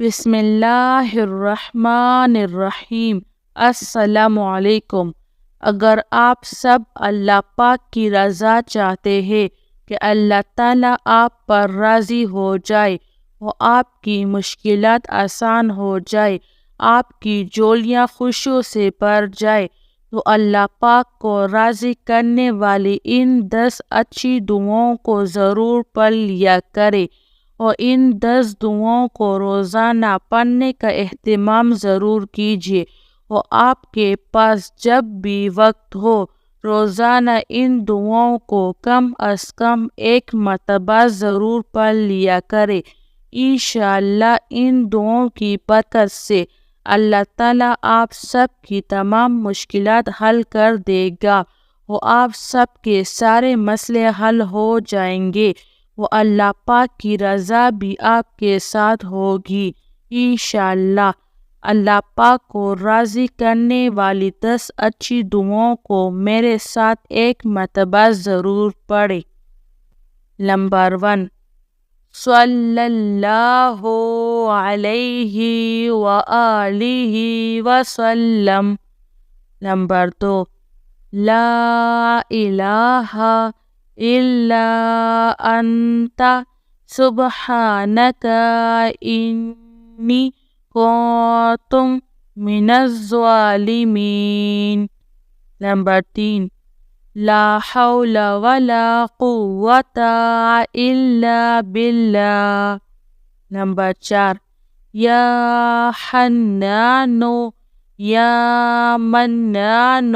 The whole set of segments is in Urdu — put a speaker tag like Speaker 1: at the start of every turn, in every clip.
Speaker 1: بسم اللہ الرحمن الرحیم۔ السلام علیکم۔ اگر آپ سب اللہ پاک کی رضا چاہتے ہیں کہ اللہ تعالیٰ آپ پر راضی ہو جائے اور آپ کی مشکلات آسان ہو جائے، آپ کی جولیاں خوشیوں سے بھر جائے، تو اللہ پاک کو راضی کرنے والی ان 10 اچھی دعاؤں کو ضرور پڑھ لیا کرے، اور ان 10 دعاؤں کو روزانہ پڑھنے کا اہتمام ضرور کیجیے، اور آپ کے پاس جب بھی وقت ہو روزانہ ان دعاؤں کو کم از کم 1 مرتبہ ضرور پڑھ لیا کرے۔ انشاءاللہ ان دعاؤں کی برکت سے اللہ تعالیٰ آپ سب کی تمام مشکلات حل کر دے گا، اور آپ سب کے سارے مسئلے حل ہو جائیں گے، وہ اللہ پاک کی رضا بھی آپ کے ساتھ ہوگی انشاءاللہ۔ اللہ پاک کو راضی کرنے والی 10 اچھی دعاؤں کو میرے ساتھ 1 مرتبہ ضرور پڑھیں۔ نمبر 1، صلی اللہ علیہ وآلہ وسلم۔ نمبر 2، لا الہ الا انت سبحانک انی کنت من الظالمین۔ نمبر 3، لا حول ولا قوة الا باللہ۔ نمبر 4، یا حنان یا منان۔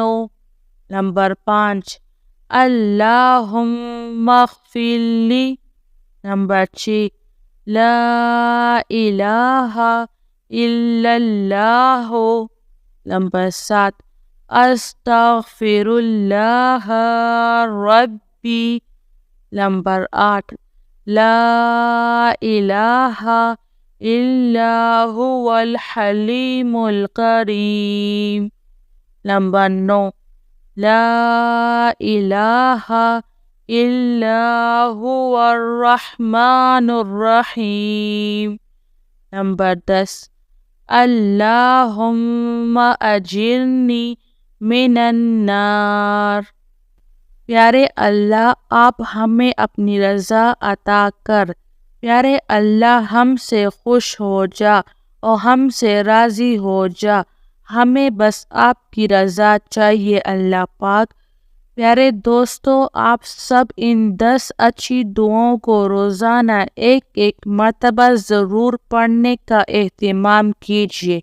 Speaker 1: نمبر 5، اللہم اغفر لی۔ نمبر 6، لا الہ الا اللہ۔ نمبر 7، استغفر اللہ ربی۔ نمبر 8، لا الہ الا هو الحلیم الکریم۔ نمبر 9، لا الہ الا هو الرحمن الرحیم۔ نمبر 10، اللہم اجرنی من النار۔ پیارے اللہ، آپ ہمیں اپنی رضا عطا کر۔ پیارے اللہ، ہم سے خوش ہو جا اور ہم سے راضی ہو جا، ہمیں بس آپ کی رضا چاہیے اللہ پاک۔ پیارے دوستو، آپ سب ان 10 اچھی دعاؤں کو روزانہ 1 مرتبہ ضرور پڑھنے کا اہتمام کیجیے۔